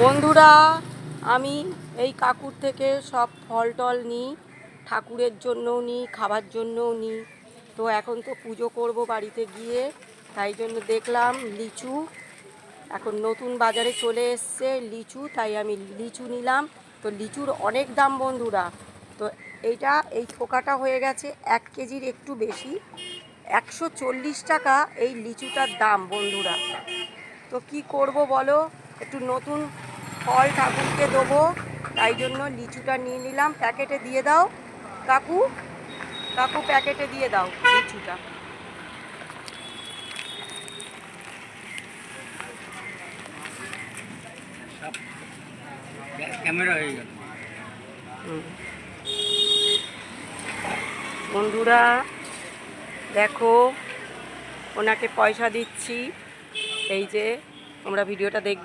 বন্ধুরা, আমি এই কাকুর থেকে সব ফল টল নিই, ঠাকুরের জন্যও নিই, খাবার জন্যও নিই। তো এখন তো পুজো করব বাড়িতে গিয়ে, তাই জন্য দেখলাম লিচু এখন নতুন বাজারে চলে এসছে লিচু, তাই আমি লিচু নিলাম। তো লিচুর অনেক দাম বন্ধুরা। তো এই থোকাটা হয়ে গেছে 1 কেজির একটু বেশি, 140 টাকা এই লিচুটার দাম বন্ধুরা। তো কি করব বলো, একটু নতুন ফল ঠাকুরকে দেবো, তাই জন্য লিচুটা নিয়ে নিলাম। প্যাকেটে দিয়ে দাও কাকু, কাকু প্যাকেটে দিয়ে দাও লিচুটা। ক্যামেরা হয়ে গেল। বন্ধুরা দেখো, ওনাকে পয়সা দিচ্ছি। এই যে আমরা ভিডিওটা দেখব।